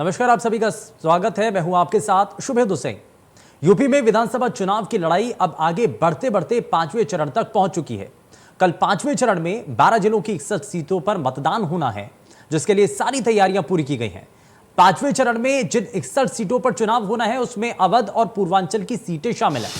नमस्कार, आप सभी का स्वागत है। मैं हूं आपके साथ शुभेंदु सिंह। यूपी में विधानसभा चुनाव की लड़ाई अब आगे बढ़ते बढ़ते 5वें चरण तक पहुंच चुकी है। कल 5वें चरण में 12 जिलों की 61 सीटों पर मतदान होना है, जिसके लिए सारी तैयारियां पूरी की गई हैं। 5वें चरण में जिन 61 सीटों पर चुनाव होना है, उसमें अवध और पूर्वांचल की सीटें शामिल हैं।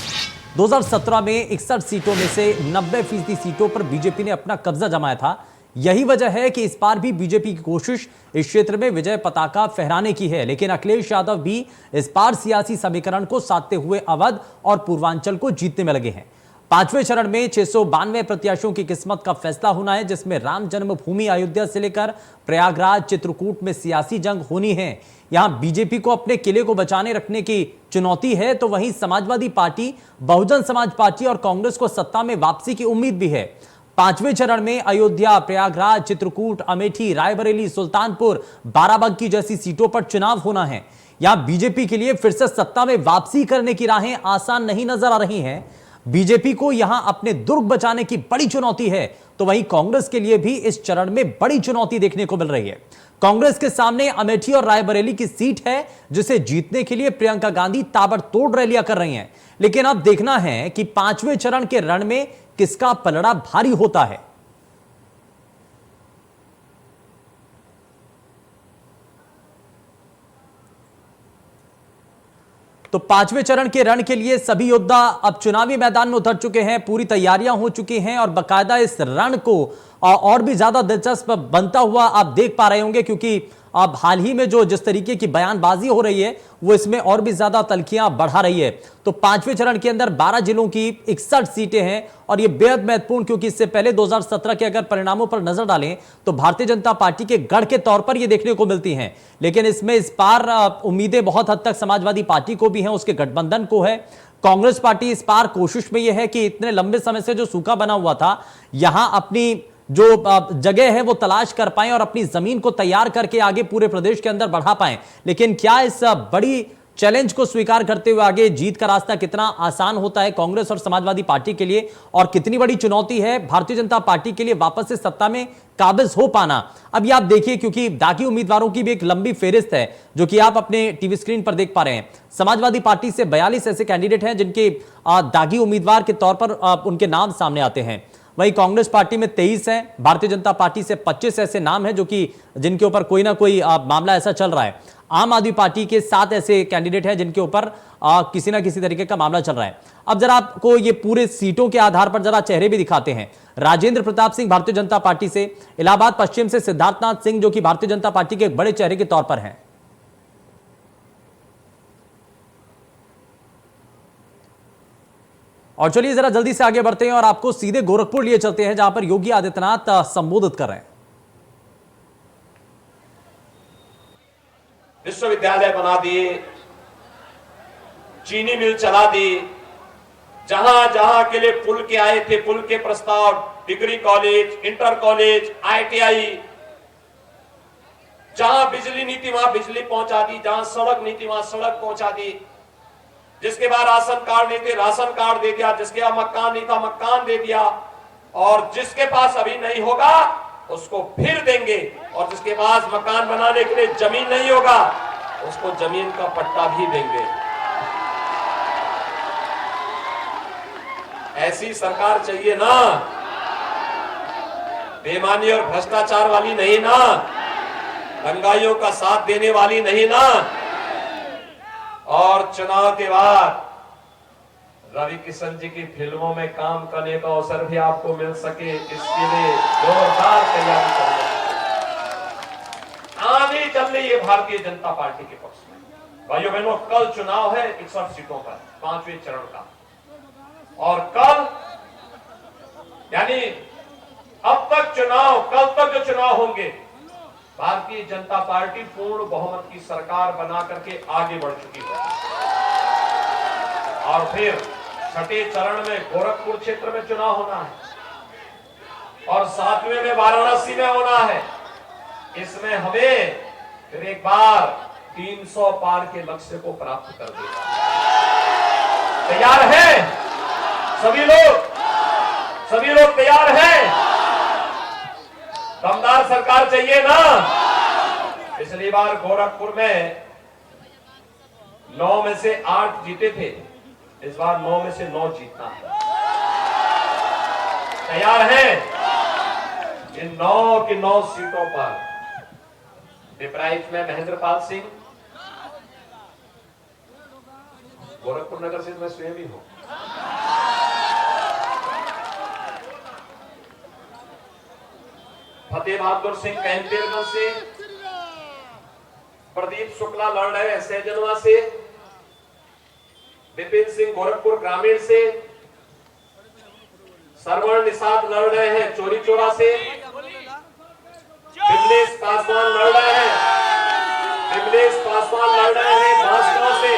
2017 में 61 सीटों में से 90% सीटों पर बीजेपी ने अपना कब्जा जमाया था। यही वजह है कि इस बार भी बीजेपी की कोशिश इस क्षेत्र में विजय पताका फहराने की है, लेकिन अखिलेश यादव भी इस बार सियासी समीकरण को साधते हुए अवध और पूर्वांचल को जीतने में लगे हैं। 5वें चरण में 692 प्रत्याशियों की किस्मत का फैसला होना है, जिसमें राम जन्मभूमि अयोध्या से लेकर प्रयागराज चित्रकूट में सियासी जंग होनी है। यहां बीजेपी को अपने किले को बचाने रखने की चुनौती है, तो वहीं समाजवादी पार्टी, बहुजन समाज पार्टी और कांग्रेस को सत्ता में वापसी की उम्मीद भी है। 5वें चरण में अयोध्या, प्रयागराज, चित्रकूट, अमेठी, रायबरेली, सुल्तानपुर, बाराबंकी जैसी सीटों पर चुनाव होना है। यहां बीजेपी के लिए फिर से सत्ता में वापसी करने की राहें आसान नहीं नजर आ रही हैं। बीजेपी को यहां अपने दुर्ग बचाने की बड़ी चुनौती है, तो वहीं कांग्रेस के लिए भी इस चरण में बड़ी चुनौती देखने को मिल रही है। कांग्रेस के सामने अमेठी और रायबरेली की सीट है, जिसे जीतने के लिए प्रियंका गांधी ताबड़तोड़ रैलियां कर रही हैं। लेकिन अब देखना है कि 5वें चरण के रण में किसका पलड़ा भारी होता है। तो 5वें चरण के रण के लिए सभी योद्धा अब चुनावी मैदान में उतर चुके हैं, पूरी तैयारियां हो चुकी हैं और बाकायदा इस रण को और भी ज्यादा दिलचस्प बनता हुआ आप देख पा रहे होंगे, क्योंकि अब हाल ही में जो जिस तरीके की बयानबाजी हो रही है, वो इसमें और भी ज्यादा तल्खियां बढ़ा रही है। तो 5वें चरण के अंदर 12 जिलों की 61 सीटें हैं और ये बेहद महत्वपूर्ण, क्योंकि इससे पहले 2017 के अगर परिणामों पर नजर डालें तो भारतीय जनता पार्टी के गढ़ के तौर पर ये देखने को मिलती हैं। लेकिन इसमें इस बार उम्मीदें बहुत हद तक समाजवादी पार्टी को भी हैं, उसके गठबंधन को है। कांग्रेस पार्टी इस बार कोशिश में यह है कि इतने लंबे समय से जो सूखा बना हुआ था, यहां अपनी जो जगह है वो तलाश कर पाएं और अपनी जमीन को तैयार करके आगे पूरे प्रदेश के अंदर बढ़ा पाएं। लेकिन क्या इस बड़ी चैलेंज को स्वीकार करते हुए आगे जीत का रास्ता कितना आसान होता है कांग्रेस और समाजवादी पार्टी के लिए, और कितनी बड़ी चुनौती है भारतीय जनता पार्टी के लिए वापस से सत्ता में काबिज हो पाना? अब ये आप देखिए, क्योंकि दागी उम्मीदवारों की भी एक लंबी फेहरिस्त है, जो कि आप अपने टीवी स्क्रीन पर देख पा रहे हैं। समाजवादी पार्टी से 42 ऐसे कैंडिडेट हैं जिनके दागी उम्मीदवार के तौर पर उनके नाम सामने आते हैं। वहीं कांग्रेस पार्टी में 23 हैं, भारतीय जनता पार्टी से 25 ऐसे नाम हैं जो कि जिनके ऊपर कोई ना कोई मामला ऐसा चल रहा है। आम आदमी पार्टी के 7 ऐसे कैंडिडेट हैं जिनके ऊपर किसी ना किसी तरीके का मामला चल रहा है। अब जरा आपको ये पूरे सीटों के आधार पर जरा चेहरे भी दिखाते हैं। राजेंद्र प्रताप सिंह भारतीय जनता पार्टी से, इलाहाबाद पश्चिम से सिद्धार्थनाथ सिंह जो कि भारतीय जनता पार्टी के एक बड़े चेहरे के तौर पर हैं। और चलिए जरा जल्दी से आगे बढ़ते हैं और आपको सीधे गोरखपुर लिए चलते हैं, जहां पर योगी आदित्यनाथ संबोधित कर रहे हैं। विश्वविद्यालय बना दिए, चीनी मिल चला दी, जहां जहां के लिए पुल के आए थे पुल के प्रस्ताव, degree college, inter college, ITI, जहां बिजली नीति वहां बिजली पहुंचा दी, जहां सड़क नीति वहां सड़क पहुंचा दी, जिसके बाद राशन कार्ड नहीं थे राशन कार्ड दे दिया, जिसके पास मकान नहीं था मकान दे दिया, और जिसके पास अभी नहीं होगा उसको फिर देंगे, और जिसके पास मकान बनाने के लिए जमीन नहीं होगा उसको जमीन का पट्टा भी देंगे। ऐसी सरकार चाहिए ना, बेईमानी और भ्रष्टाचार वाली नहीं ना, दंगाइयों का साथ देने वाली नहीं ना। और चुनाव के बाद रवि किशन जी की फिल्मों में काम करने का अवसर भी आपको मिल सके, इसके लिए जोरदार तैयारी करनी आगे चल रही है भारतीय जनता पार्टी के पक्ष में। भाइयों बहनों, कल चुनाव है 61 सीटों पर, 5वें चरण का, और कल यानी अब तक चुनाव, कल तक जो चुनाव होंगे, भारतीय जनता पार्टी पूर्ण बहुमत की सरकार बना करके आगे बढ़ चुकी है। और फिर छठे चरण में गोरखपुर क्षेत्र में चुनाव होना है और 7वें में वाराणसी में होना है। इसमें हमें फिर एक बार 300 पार के लक्ष्य को प्राप्त कर देना। तैयार हैं सभी लोग? सभी लोग तैयार हैं? दमदार सरकार चाहिए ना? पिछली बार गोरखपुर में 9 में से 8 जीते थे, इस बार 9 में से 9 जीतना है। तैयार हैं? इन 9 की 9 सीटों पर पिपराइच में महेंद्र पाल सिंह, गोरखपुर नगर से मैं स्वयं ही हूं, फतेह बहादुर सिंह कैंपेरगंज से, प्रदीप शुक्ला लड़ रहे हैं सहजनवा से, विपिन सिंह गोरखपुर ग्रामीण से, सरवण निषाद लड़ रहे हैं चोरी चोरा से, विमलेश पासवान लड़ रहे हैं, बांसगांव से,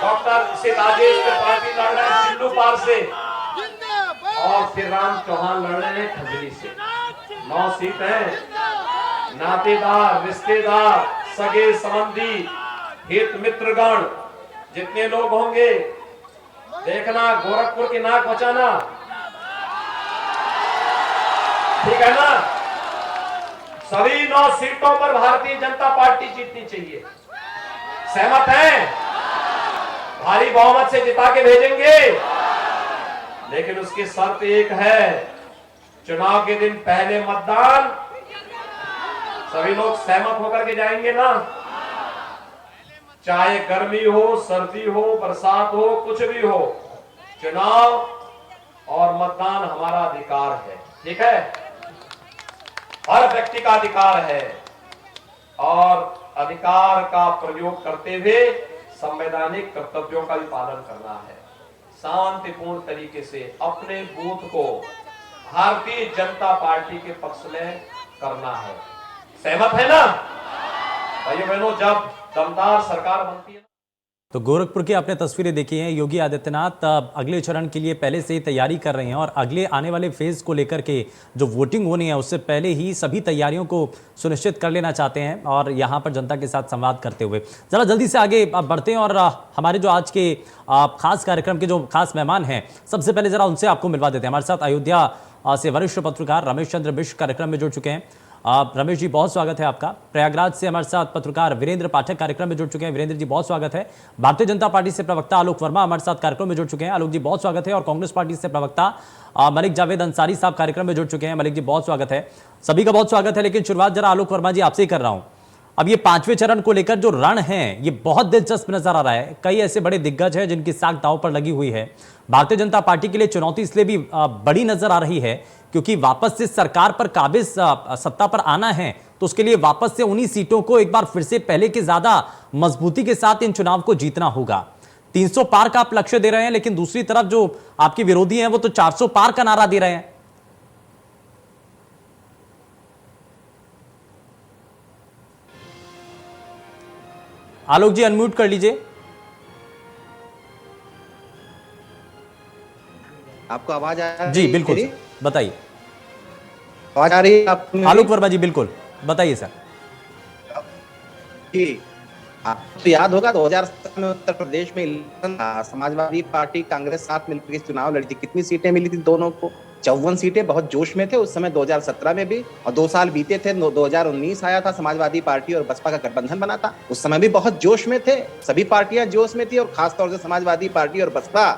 डॉक्टर राजेश त्रिपाठी लड़ रहे हैं चिल्लू पार से, और फिर राम चौहान लड़ रहे हैं खजली से। 9 सीट है। नातेदार, रिश्तेदार, सगे संबंधी, हित मित्रगण जितने लोग होंगे, देखना गोरखपुर की नाक बचाना, ठीक है ना? सभी 9 सीटों पर भारतीय जनता पार्टी जीतनी चाहिए। सहमत हैं? भारी बहुमत से जिता के भेजेंगे, लेकिन उसकी शर्त एक है, चुनाव के दिन पहले मतदान। सभी लोग सहमत होकर के जाएंगे ना? चाहे गर्मी हो, सर्दी हो, बरसात हो, कुछ भी हो, चुनाव और मतदान हमारा अधिकार है, ठीक है? हर व्यक्ति का अधिकार है, और अधिकार का प्रयोग करते हुए संवैधानिक कर्तव्यों का भी पालन करना है। शांतिपूर्ण तरीके से अपने बूथ को भारतीय जनता पार्टी के पक्ष में करना है। सहमत है ना भाइयों बहनों? जब दमदार सरकार बनती है। तो गोरखपुर की आपने तस्वीरें देखी हैं। योगी आदित्यनाथ अगले चरण के लिए पहले से ही तैयारी कर रहे हैं और अगले आने वाले फेज को लेकर के जो वोटिंग होनी है उससे पहले ही सभी तैयारियों को सुनिश्चित कर लेना चाहते हैं और यहां पर जनता के साथ संवाद करते हुए जरा जल्दी से आगे बढ़ते हैं और हमारे जो आज के खास कार्यक्रम के जो खास मेहमान हैं, सबसे पहले जरा उनसे आपको मिलवा देते हैं। हमारे साथ अयोध्या से वरिष्ठ पत्रकार रमेश चंद्र बिष्ट कार्यक्रम में जुड़ चुके हैं। रमेश जी, बहुत स्वागत है आपका। प्रयागराज से हमारे साथ पत्रकार वीरेंद्र पाठक कार्यक्रम में जुड़ चुके हैं। वीरेंद्र जी, बहुत स्वागत है। भारतीय जनता पार्टी से प्रवक्ता आलोक वर्मा हमारे साथ कार्यक्रम में जुड़ चुके हैं। आलोक जी, बहुत स्वागत है। और कांग्रेस पार्टी से प्रवक्ता मलिक जावेद अंसारी साहब कार्यक्रम में जुड़ चुके हैं। मलिक जी, बहुत स्वागत है। सभी का बहुत स्वागत है। लेकिन शुरुआत जरा आलोक वर्मा जी आपसे ही कर रहा हूं। अब ये 5वें चरण को लेकर जो रण है ये बहुत दिलचस्प नजर आ रहा है। कई ऐसे बड़े दिग्गज हैं जिनकी साख दांव पर लगी हुई है। भारतीय जनता पार्टी के लिए चुनौती इसलिए भी बड़ी नजर आ रही है क्योंकि वापस से सरकार पर काबिज सत्ता पर आना है, तो उसके लिए वापस से उन्हीं सीटों को एक बार फिर से पहले की ज्यादा मजबूती के साथ इन चुनाव को जीतना होगा। 300 पार का आप लक्ष्य दे रहे हैं, लेकिन दूसरी तरफ जो आपके विरोधी हैं वो तो 400 पार का नारा दे रहे हैं। आलोक जी, अनम्यूट कर लीजिए। आपको आवाज आ रही है? जी बिल्कुल, बताइए। आवाज आ रही है आपको? आलोक वर्मा जी, बिल्कुल बताइए सर। जी, आपको तो याद होगा 2017 में उत्तर प्रदेश में इलेक्शन था, समाजवादी पार्टी कांग्रेस साथ मिलकर के चुनाव लड़ी थी। कितनी सीटें मिली थी दोनों को? 54 सीटें। बहुत जोश में थे उस समय 2017 में भी, और 2 साल बीते थे। 2019 आया था, समाजवादी पार्टी और बसपा का गठबंधन बना था। उस समय भी बहुत जोश में थे, सभी पार्टियां जोश में थी, और खासतौर से समाजवादी पार्टी और बसपा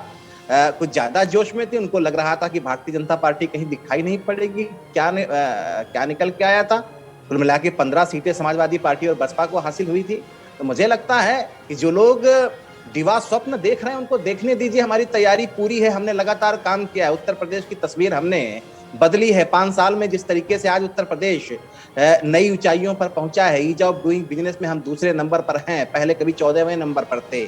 कुछ ज्यादा जोश में थी। उनको लग रहा था कि भारतीय जनता पार्टी कहीं दिखाई नहीं पड़ेगी। क्या निकल के आया था? कुल मिला के 15 सीटें समाजवादी पार्टी और बसपा को हासिल हुई थी। तो मुझे लगता है कि जो लोग दिवा स्वप्न देख रहे हैं उनको देखने दीजिए। हमारी तैयारी पूरी है, हमने लगातार काम किया है। उत्तर प्रदेश की तस्वीर हमने बदली है 5 साल में। जिस तरीके से आज उत्तर प्रदेश नई ऊंचाइयों पर पहुंचा है, ईज ऑफ डूइंग बिजनेस में हम दूसरे नंबर पर हैं, पहले कभी 14वें नंबर पर थे।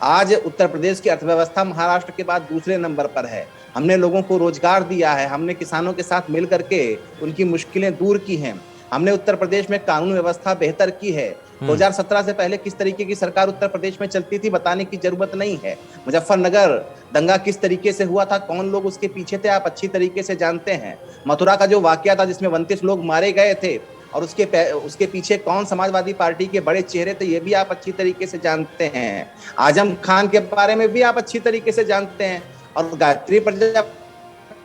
आज उत्तर प्रदेश की अर्थव्यवस्था महाराष्ट्र के बाद दूसरे नंबर पर है। हमने लोगों को रोजगार दिया है, हमने किसानों के साथ मिल करके उनकी मुश्किलें दूर की हैं। हमने उत्तर प्रदेश में कानून व्यवस्था बेहतर की है। 2017 से पहले किस तरीके की सरकार उत्तर प्रदेश में चलती थी बताने की जरूरत नहीं है। मुजफ्फरनगर दंगा किस तरीके से हुआ था, कौन लोग उसके पीछे थे, आप अच्छी तरीके से जानते हैं। मथुरा का जो वाकया था जिसमें 29 लोग मारे गए थे और उसके पीछे कौन समाजवादी पार्टी के बड़े चेहरे थे, ये भी आप अच्छी तरीके से जानते हैं। आजम खान के बारे में भी आप अच्छी तरीके से जानते हैं। और गायत्री प्रजापति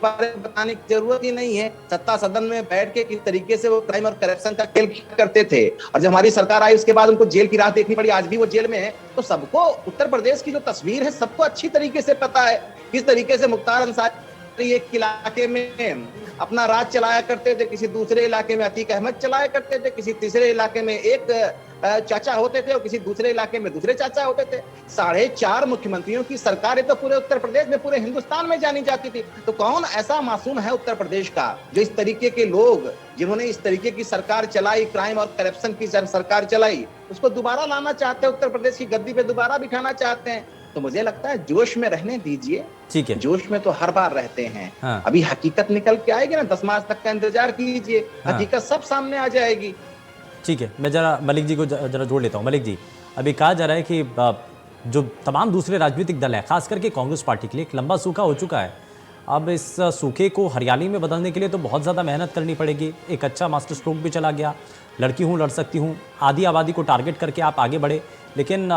बारे में बताने की जरूरत ही नहीं है। सत्ता सदन में बैठ के किस तरीके से वो क्राइम और करप्शन का खेल करते थे, और जब हमारी सरकार आई उसके बाद उनको जेल की राह देखनी पड़ी, आज भी वो जेल में है। तो सबको उत्तर प्रदेश की जो तस्वीर है सबको अच्छी तरीके से पता है किस तरीके से मुख्तार अंसारी एक इलाके में अपना राज चलाया करते थे, किसी दूसरे इलाके में अतीक अहमद चलाया करते थे, किसी तीसरे इलाके में एक चाचा होते थे और किसी दूसरे इलाके में दूसरे चाचा होते थे। 4.5 मुख्यमंत्रियों की सरकार है तो पूरे उत्तर प्रदेश में, पूरे हिंदुस्तान में जानी जाती थी। तो कौन ऐसा मासूम है उत्तर प्रदेश का जो इस तरीके के लोग जिन्होंने इस तरीके की सरकार चलाई, क्राइम और करप्शन की सरकार चलाई, उसको दोबारा लाना चाहते हैं, उत्तर प्रदेश की गद्दी पे दोबारा बिठाना चाहते हैं। तो मुझे लगता है जोश में रहने दीजिए, ठीक है, जोश में तो हर बार रहते हैं। हाँ। अभी हकीकत निकल के आएगी ना, 10 मार्च तक का इंतजार कीजिए, हाँ। हकीकत सब सामने आ जाएगी। ठीक है, मैं जरा मलिक जी को जरा जोड़ लेता हूँ। मलिक जी, अभी कहा जा रहा है कि जो तमाम दूसरे राजनीतिक दल है, खास करके कांग्रेस पार्टी के लिए एक लंबा सूखा हो चुका है। अब इस सूखे को हरियाली में बदलने के लिए तो बहुत ज़्यादा मेहनत करनी पड़ेगी। एक अच्छा मास्टर स्ट्रोक भी चला गया, लड़की हूँ लड़ सकती हूँ, आधी आबादी को टारगेट करके आप आगे बढ़े, लेकिन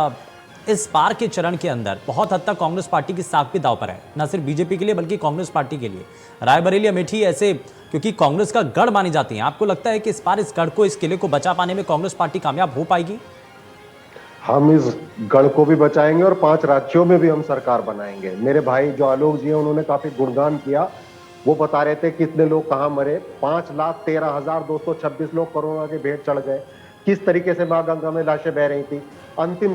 इस पार के चरण के अंदर बहुत हद तक कांग्रेस पार्टी की साख भी दांव पर है, न सिर्फ बीजेपी के लिए बल्कि कांग्रेस पार्टी के लिए। रायबरेली, अमेठी ऐसे, क्योंकि कांग्रेस का गढ़ मानी जाती है, आपको लगता है कि इस पार इस गढ़ को, इस किले को बचा पाने में कांग्रेस पार्टी कामयाब हो पाएगी? हम इस गढ़ को भी बचाएंगे और 5 राज्यों में भी हम सरकार बनाएंगे। मेरे भाई जो आलोक जी हैं उन्होंने काफी गुणगान किया, वो बता रहे थे कितने लोग कहाँ मरे। 5,13,226 लोग कोरोना के भेंट चढ़ गए, किस तरीके से मां गंगा में लाशें बह रही थी, अंतिम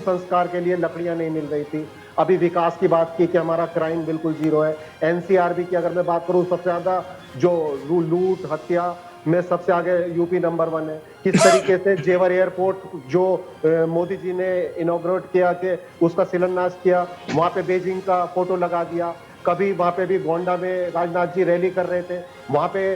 संस्कार के लिए लकड़ियां नहीं मिल रही थी। अभी विकास की बात की कि हमारा क्राइम बिल्कुल जीरो है। एनसीआरबी की अगर मैं बात करूं, सबसे ज्यादा जो लूट हत्या में सबसे आगे यूपी नंबर 1 है। किस तरीके से जेवर एयरपोर्ट जो मोदी जी ने इनॉग्रेट किया, कि उसका शिलान्यास किया, वहां पे बीजिंग का फोटो लगा दिया। कभी वहां पे भी गोंडा में राजनाथ जी रैली कर रहे थे, वहां पे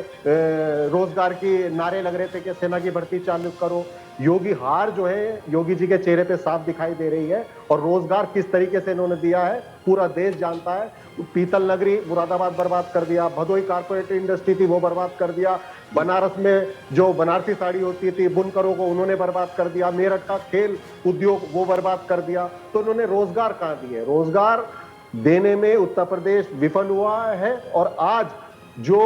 रोजगार की नारे लग रहे थे कि सेना की भर्ती चालू करो। योगी हार जो है योगी जी के चेहरे पे साफ दिखाई दे रही है, और रोजगार किस तरीके से इन्होंने दिया है पूरा देश जानता है। पीतल नगरी मुरादाबाद बर्बाद कर दिया, भदोई कारपोरेट इंडस्ट्री थी वो बर्बाद कर दिया, बनारस में जो बनारसी साड़ी होती थी बुनकरों को उन्होंने बर्बाद कर दिया, मेरठ का खेल उद्योग वो बर्बाद कर दिया। तो उन्होंने रोजगार कहाँ दिए? रोजगार देने में उत्तर प्रदेश विफल हुआ है, और आज जो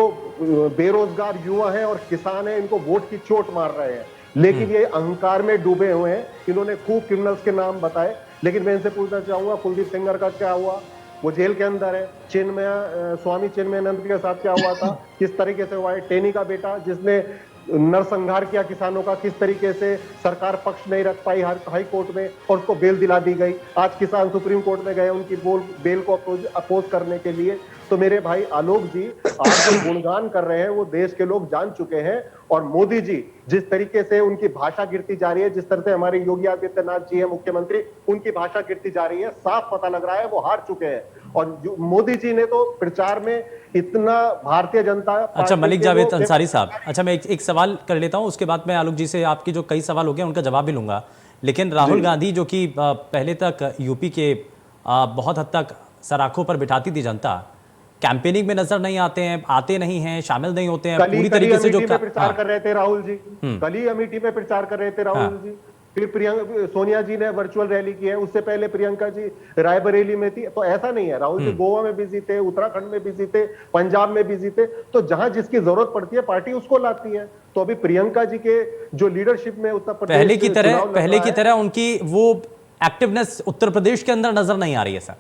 बेरोजगार युवा हैं और किसान हैं इनको वोट की चोट मार रहे हैं, लेकिन ये अहंकार में डूबे हुए हैं। इन्होंने खूब क्रिमिनल्स के नाम बताए, लेकिन मैं इनसे पूछना चाहूंगा कुलदीप सेंगर का क्या हुआ? वो जेल के अंदर है। स्वामी चिन्मयानंद के साथ क्या हुआ था, किस तरीके से हुआ है? टेनी का बेटा जिसने नरसंहार किया किसानों का, किस तरीके से सरकार पक्ष नहीं रख पाई हाई कोर्ट में और उसको बेल दिला दी गई। आज किसान सुप्रीम कोर्ट में गए उनकी बेल को अपोज करने के लिए। तो मेरे भाई आलोक जी, आप जो गुणगान कर रहे हैं वो देश के लोग जान चुके हैं, और मोदी जी जिस तरीके से उनकी भाषा गिरती जा रही है, जिस तरह से हमारे योगी आदित्यनाथ जी है मुख्यमंत्री, उनकी भाषा गिरती जा रही है, साफ पता लग रहा है वो हार चुके हैं। और मोदी जी ने तो प्रचार में इतना भारतीय जनता अच्छा, मलिक जावेद अंसारी साहब, अच्छा मैं एक सवाल कर लेता हूं, उसके बाद मैं आलोक जी से आपकी जो कई सवाल हो गए उनका जवाब भी लूंगा। लेकिन राहुल गांधी जो कि पहले तक यूपी के बहुत हद तक सराखों पर बिठाती थी जनता, कैंपेनिंग में नजर नहीं आते हैं, आते नहीं हैं, शामिल नहीं होते हैं पूरी तरीके से जो प्रचार कर रहे थे राहुल जी, कल ही अमेठी में प्रचार कर रहे थे राहुल जी। फिर प्रियंका सोनिया जी ने वर्चुअल रैली की है, उससे पहले प्रियंका जी रायबरेली में थी। तो ऐसा नहीं है, राहुल जी गोवा में बिजी थे, उत्तराखंड में बिजी थे, पंजाब में बिजी थे। तो जहां जिसकी जरूरत पड़ती है पार्टी उसको लाती है। तो अभी प्रियंका जी के जो लीडरशिप में उत्तर प्रदेश पहले की तरह उनकी वो एक्टिवनेस उत्तर प्रदेश के अंदर नजर नहीं आ रही है सर।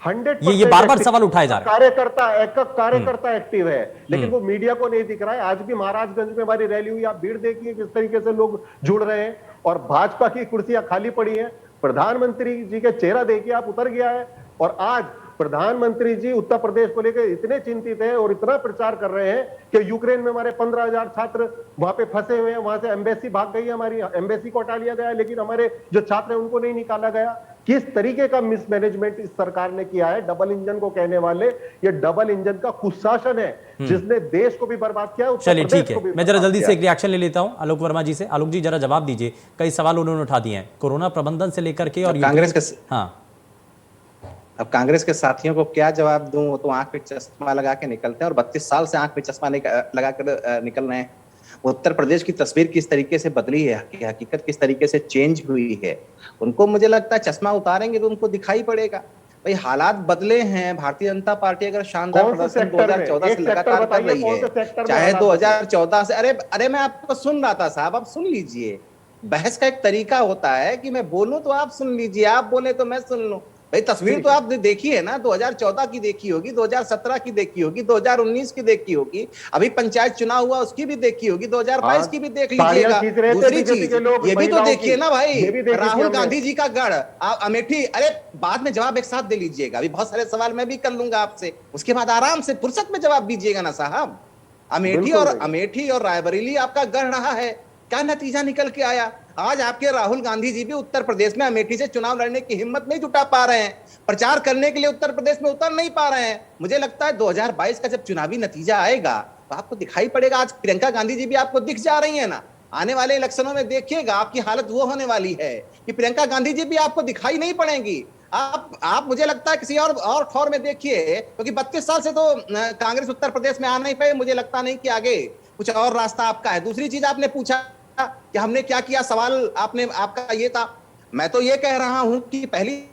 100% ये बार-बार सवाल उठाए जा रहे हैं। कार्यकर्ता एक्टिव है, लेकिन वो मीडिया को नहीं दिख रहा है। आज भी महाराजगंज में हमारी रैली हुई, आप भीड़ देखिए किस तरीके से लोग जुड़ रहे हैं, और भाजपा की कुर्सियां खाली पड़ी हैं। प्रधानमंत्री जी का चेहरा देखिए आप, उतर गया है। और आज प्रधानमंत्री जी उत्तर प्रदेश को लेकर इतने चिंतित हैं और इतना प्रचार कर रहे हैं कि यूक्रेन में हमारे 15,000 छात्र वहां पे फंसे हुए हैं, वहां से एम्बेसी भाग गई है, हमारी एम्बेसी को हटा लिया गया, लेकिन हमारे जो छात्र हैं उनको नहीं निकाला गया। किस तरीके का मिसमैनेजमेंट इस सरकार ने किया है। डबल इंजन को कहने वाले, ये डबल इंजन का कुशासन है जिसने देश को भी बर्बाद किया। चलिए ठीक है, मैं जरा जल्दी से एक रिएक्शन ले लेता हूं आलोक वर्मा जी से। आलोक जी जरा जवाब दीजिए, कई सवाल उन्होंने उठा दिए हैं कोरोना प्रबंधन से लेकर के, और कांग्रेस के अब कांग्रेस के साथियों को क्या जवाब दूं, वो तो आंख पे चश्मा लगा के निकलते हैं, और 32 साल से आंख पे चश्मा लगा कर निकल रहे हैं। उत्तर प्रदेश की तस्वीर किस तरीके से बदली है, हकीकत किस तरीके से चेंज हुई है, उनको मुझे लगता है चश्मा उतारेंगे तो उनको दिखाई पड़ेगा। भाई हालात बदले हैं। भारतीय जनता पार्टी अगर शानदार कौन से प्रदर्शन सेक्टर में? 2014 एक से सेक्टर लगातार कर बताइए, रही कौन से है, सेक्टर में चाहे हालात बदले? 2014 से, अरे अरे मैं आपको सुन रहा था साहब, आप सुन लीजिए। बहस का एक तरीका होता है कि मैं बोलूं तो आप सुन लीजिए, आप बोले तो मैं सुन लूं। भाई तस्वीर तो आपने देखी है ना, 2014 की देखी होगी, 2017 की देखी होगी, 2019 की देखी होगी, अभी पंचायत चुनाव हुआ उसकी भी देखी होगी, 2022 की भी देख तालियां लीजिएगा। खींच रहे थे दूसरी बीजेपी चीज के लोग ये भी तो महिलाओं देखिए की, ना भाई, ये भी देखी थी राहुल हमने। गांधी जी का गढ़ अमेठी। अरे बाद में जवाब एक साथ दे लीजिएगा, अभी बहुत सारे सवाल मैं भी कर लूंगा आपसे, उसके बाद आराम से फुर्सत में जवाब दीजिएगा ना साहब। बिल्कुल भैया। अमेठी और रायबरेली आपका गढ़ रहा है, क्या नतीजा निकल के आया? आज आपके राहुल गांधी जी भी उत्तर प्रदेश में अमेठी से चुनाव लड़ने की हिम्मत नहीं जुटा पा रहे हैं, प्रचार करने के लिए उत्तर प्रदेश में उतर नहीं पा रहे हैं। मुझे लगता है 2022 का जब चुनावी नतीजा आएगा तो आपको दिखाई पड़ेगा। आज प्रियंका गांधी जी भी आपको दिख जा रही है ना, आने वाले इलेक्शनों में देखिएगा आपकी हालत वो होने वाली है कि प्रियंका गांधी जी भी आपको दिखाई नहीं पड़ेंगी। आप मुझे लगता है किसी और ठौर में देखिए, क्योंकि 32 साल से तो कांग्रेस उत्तर प्रदेश में आ नहीं पाई, मुझे लगता नहीं कि आगे कुछ और रास्ता आपका है। दूसरी चीज आपने पूछा कि हमने क्या किया, सवाल आपका ये था, मैं तो ये कह रहा हूं कि पहली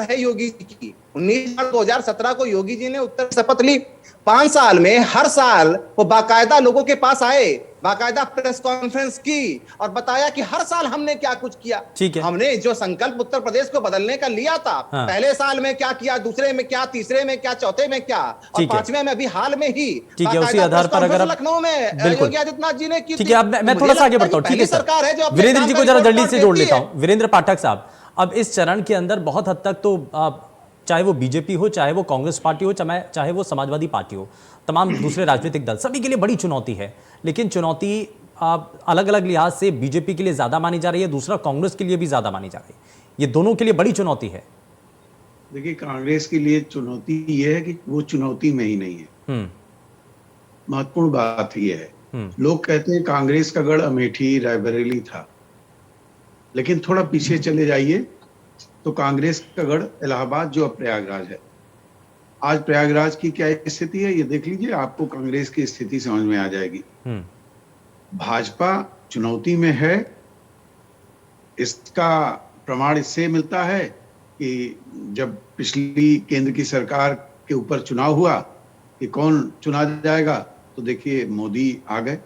है योगी जी की 19 मार्च 2017 को योगी जी ने उत्तर शपथ ली। 5 साल में हर साल वो बाकायदा लोगों के पास आए, बाकायदा प्रेस कॉन्फ्रेंस की और बताया कि हर साल हमने क्या कुछ किया। ठीक है। हमने जो संकल्प उत्तर प्रदेश को बदलने का लिया था, हाँ। पहले साल में क्या किया, दूसरे में क्या, तीसरे में क्या, चौथे में क्या, और ठीक है। 5वें में अभी हाल में ही ठीक है, उसी बाकायदा आधार प्रेस पर अगर कॉन्फ्रेंस आप लखनऊ में बिल्कुल। योगी आदित्यनाथ जी ने की ठीक थी। है, अब मैं तो थोड़ा मुझे सा आगे लगता है बढ़ता हूँ। कि ठीक है पहली सरकार है जो सर, अपने वीरेंद्र काम जी का को जरा रिकॉर्ड जल्दी से देती जोड़ लेता है। हूँ। वीरेंद्र पाठक साहब, अब इस चरण के अंदर बहुत हद तक तो चाहे वो बीजेपी हो, चाहे वो कांग्रेस पार्टी हो, चाहे वो समाजवादी पार्टी हो, तमाम दूसरे राजनीतिक दल, सभी के लिए बड़ी चुनौती है। लेकिन चुनौती अलग अलग लिहाज से बीजेपी के लिए ज्यादा मानी जा रही है, दूसरा कांग्रेस के लिए भी ज्यादा मानी जा रही है। ये दोनों के लिए बड़ी चुनौती है। देखिए, कांग्रेस के लिए चुनौती ये है कि वो चुनौती में ही नहीं है। महत्वपूर्ण बात यह है, लोग कहते हैं कांग्रेस का गढ़ अमेठी रायबरेली था, लेकिन थोड़ा पीछे चले जाइए तो कांग्रेस का गढ़ इलाहाबाद जो अब प्रयागराज है। आज प्रयागराज की क्या स्थिति है ये देख लीजिए, आपको कांग्रेस की स्थिति समझ में आ जाएगी। भाजपा चुनौती में है, इसका प्रमाण इससे मिलता है कि जब पिछली केंद्र की सरकार के ऊपर चुनाव हुआ कि कौन चुना जाएगा, तो देखिए मोदी आ गए।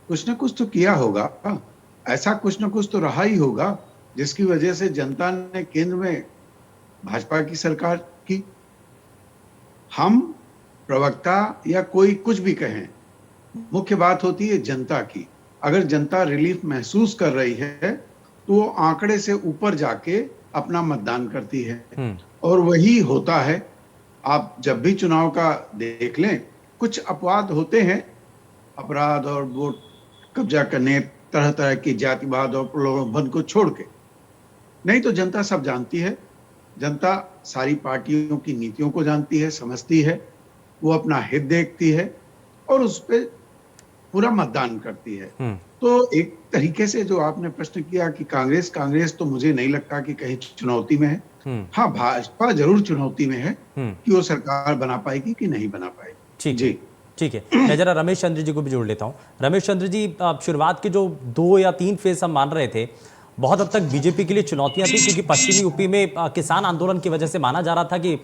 कुछ ना कुछ तो किया होगा, ऐसा कुछ ना कुछ तो रहा ही होगा जिसकी वजह से जनता ने केंद्र में भाजपा की सरकार की। हम प्रवक्ता या कोई कुछ भी कहें, मुख्य बात होती है जनता की। अगर जनता रिलीफ महसूस कर रही है तो वो आंकड़े से ऊपर जाके अपना मतदान करती है, और वही होता है। आप जब भी चुनाव का देख लें, कुछ अपवाद होते हैं, अपराध और वोट कब्जा करने, तरह तरह की जातिवाद और प्रलोभन को छोड़ के, नहीं तो जनता सब जानती है। जनता सारी पार्टियों की नीतियों को जानती है, समझती है, वो अपना हित देखती है और उस पर पूरा मतदान करती है। तो एक तरीके से जो आपने प्रश्न किया कि कांग्रेस तो मुझे नहीं लगता कि कहीं चुनौती में है। हाँ, भाजपा जरूर चुनौती में है कि वो सरकार बना पाएगी कि नहीं बना पाएगी। जी ठीक है, मैं जरा रमेश चंद्र जी को भी जोड़ लेता हूँ। रमेश चंद्र जी, शुरुआत के जो 2 या 3 फेज हम मान रहे थे, बहुत हद तक बीजेपी के लिए चुनौतियां थी, क्योंकि पश्चिमी यूपी में किसान आंदोलन की वजह से माना जा रहा था कि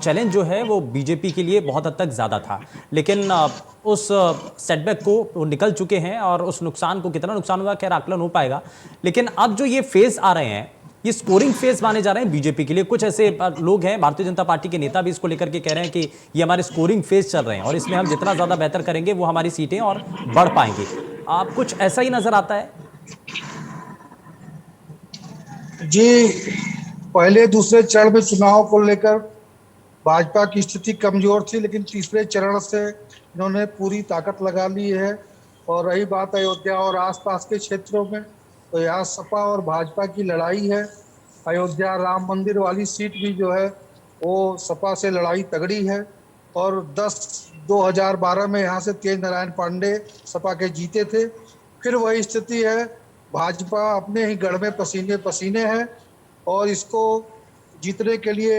चैलेंज जो है वो बीजेपी के लिए बहुत हद तक ज़्यादा था। लेकिन उस सेटबैक को वो निकल चुके हैं और उस नुकसान को, कितना नुकसान हुआ खैर आकलन हो पाएगा। लेकिन अब जो ये फेज आ रहे हैं, ये स्कोरिंग फेज माने जा रहे हैं बीजेपी के लिए। कुछ ऐसे लोग हैं, भारतीय जनता पार्टी के नेता भी इसको लेकर के कह रहे हैं कि ये हमारे स्कोरिंग फेज चल रहे हैं और इसमें हम जितना ज़्यादा बेहतर करेंगे वो हमारी सीटें और बढ़ पाएंगी। आप कुछ ऐसा ही नजर आता है? जी, पहले दूसरे चरण में चुनाव को लेकर भाजपा की स्थिति कमजोर थी, लेकिन तीसरे चरण से इन्होंने पूरी ताकत लगा ली है। और रही बात अयोध्या और आसपास के क्षेत्रों में, तो यहाँ सपा और भाजपा की लड़ाई है। अयोध्या राम मंदिर वाली सीट भी जो है वो सपा से लड़ाई तगड़ी है। और 2012 में यहाँ से तेज नारायण पांडे सपा के जीते थे। फिर वही स्थिति है, भाजपा अपने ही गढ़ में पसीने पसीने है और इसको जीतने के लिए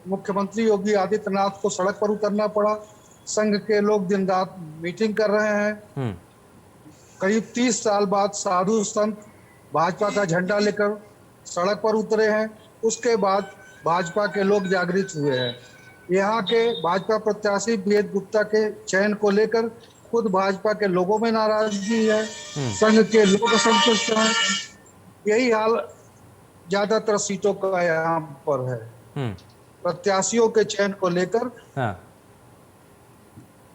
मुख्यमंत्री योगी आदित्यनाथ को सड़क पर उतरना पड़ा। संघ के लोग दिन रात मीटिंग कर रहे हैं। करीब 30 साल बाद साधु संत भाजपा का झंडा लेकर सड़क पर उतरे हैं। उसके बाद भाजपा के लोग जागृत हुए हैं। यहाँ के भाजपा प्रत्याशी वेद गुप्ता के चयन को लेकर खुद भाजपा के लोगों में नाराजगी है, संघ के लोग असंतुष्ट हैं। यही हाल ज्यादातर सीटों का यहाँ पर है, प्रत्याशियों के चयन को लेकर। हाँ,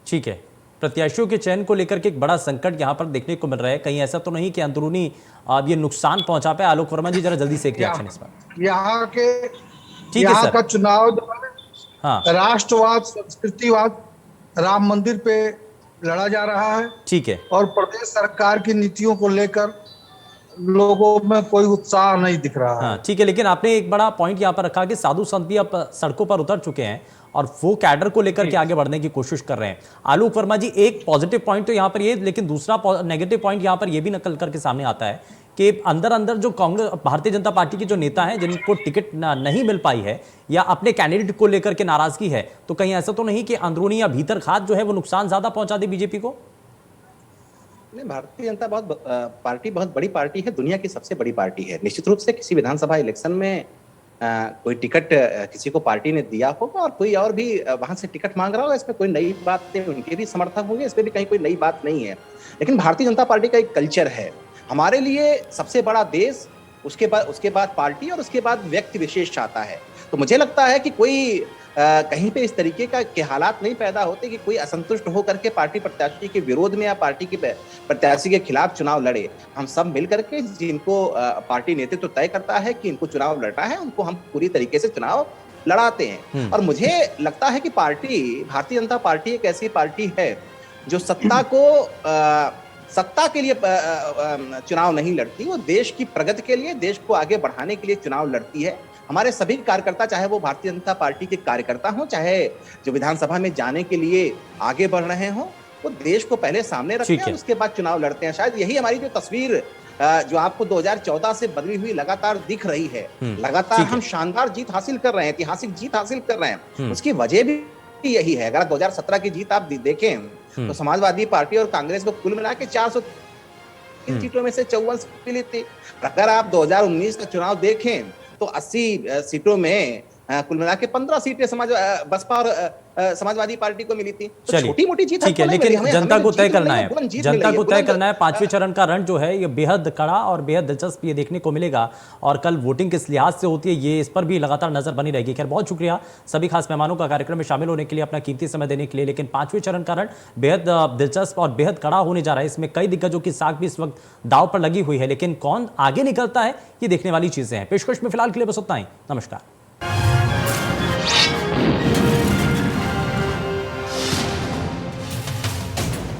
ठीक है, प्रत्याशियों के चयन को लेकर के एक बड़ा संकट यहाँ पर देखने को मिल रहा है। कहीं ऐसा तो नहीं कि अंदरूनी ये नुकसान पहुंचा पाए? आलोक वर्मा जी, जरा जल्दी से एक रिएक्शन इस पर। यहाँ का चुनाव जो है, हाँ, राष्ट्रवाद, संस्कृतिवाद, राम मंदिर पे लड़ा जा रहा है। ठीक है, और प्रदेश सरकार की नीतियों को लेकर लोगों में कोई उत्साह नहीं दिख रहा है। हाँ, ठीक है, लेकिन आपने एक बड़ा पॉइंट यहाँ पर रखा कि साधु संत भी अब सड़कों पर उतर चुके हैं और वो कैडर को लेकर के आगे बढ़ने की कोशिश कर रहे हैं। आलोक वर्मा जी, एक पॉजिटिव पॉइंट तो यहाँ पर ये, लेकिन दूसरा नेगेटिव पॉइंट यहाँ पर ये भी निकल करके सामने आता है कि अंदर अंदर जो कांग्रेस, भारतीय जनता पार्टी के जो नेता हैं जिनको टिकट नहीं मिल पाई है या अपने कैंडिडेट को लेकर के नाराजगी है, तो कहीं ऐसा तो नहीं कि अंदरूनी या भीतर खात जो है वो नुकसान ज्यादा पहुंचा दे बीजेपी को? नहीं, भारतीय जनता पार्टी बहुत बड़ी पार्टी है, दुनिया की सबसे बड़ी पार्टी है। निश्चित रूप से किसी विधानसभा इलेक्शन में कोई टिकट किसी को पार्टी ने दिया होगा और कोई और भी वहां से टिकट मांग रहा होगा, इसमें कोई नई बात नहीं, उनके भी समर्थक होंगे, इसमें भी कहीं कोई नई बात नहीं है। लेकिन भारतीय जनता पार्टी का एक कल्चर है, हमारे लिए सबसे बड़ा देश, उसके बाद पार्टी और उसके बाद व्यक्ति विशेष आता है। तो मुझे लगता है कि कोई कहीं पे इस तरीके के हालात नहीं पैदा होते कि कोई असंतुष्ट होकर के पार्टी प्रत्याशी के विरोध में या पार्टी के प्रत्याशी के खिलाफ चुनाव लड़े। हम सब मिल करके, जिनको पार्टी नेतृत्व तय करता है कि इनको चुनाव लड़ना है, उनको हम पूरी तरीके से चुनाव लड़ाते हैं। और मुझे लगता है कि भारतीय जनता पार्टी एक ऐसी पार्टी है जो सत्ता के लिए चुनाव नहीं लड़ती, वो देश की प्रगति के लिए, देश को आगे बढ़ाने के लिए चुनाव लड़ती है। हमारे सभी कार्यकर्ता, चाहे वो भारतीय जनता पार्टी के कार्यकर्ता हों, चाहे जो विधानसभा में जाने के लिए आगे बढ़ रहे हों, वो देश को पहले सामने रखते हैं और उसके बाद चुनाव लड़ते हैं। शायद यही हमारी जो तस्वीर जो आपको 2014 से बदली हुई लगातार दिख रही है, लगातार हम शानदार जीत हासिल कर रहे हैं, ऐतिहासिक जीत हासिल कर रहे हैं, उसकी वजह भी यही है। अगर 2017 की जीत आप देखें तो समाजवादी पार्टी और कांग्रेस को कुल मिला के 400 सीटों में से 54 सीटें मिली थी। अगर आप 2019 का चुनाव देखें तो 80 सीटों में कुल मिला के 15 सीटें बसपा और समाजवादी पार्टी को मिली थी। तो छोटी मोटी जीत, ठीक है, लेकिन जनता को तय करना है, जनता को तय करना है। पांचवें चरण का रण जो है ये बेहद कड़ा और बेहद दिलचस्प ये देखने को मिलेगा और कल वोटिंग किस लिहाज से होती है ये इस पर भी लगातार नजर बनी रहेगी। खैर, बहुत शुक्रिया सभी खास मेहमानों का कार्यक्रम में शामिल होने के लिए, अपना कीमती समय देने के लिए। लेकिन पांचवें चरण का रण बेहद दिलचस्प और बेहद कड़ा होने जा रहा है। इसमें कई दिग्गजों की साख भी इस वक्त दाव पर लगी हुई है, लेकिन कौन आगे निकलता है ये देखने वाली चीजें हैं। पेशकश में फिलहाल के लिए बस उतना ही। नमस्कार।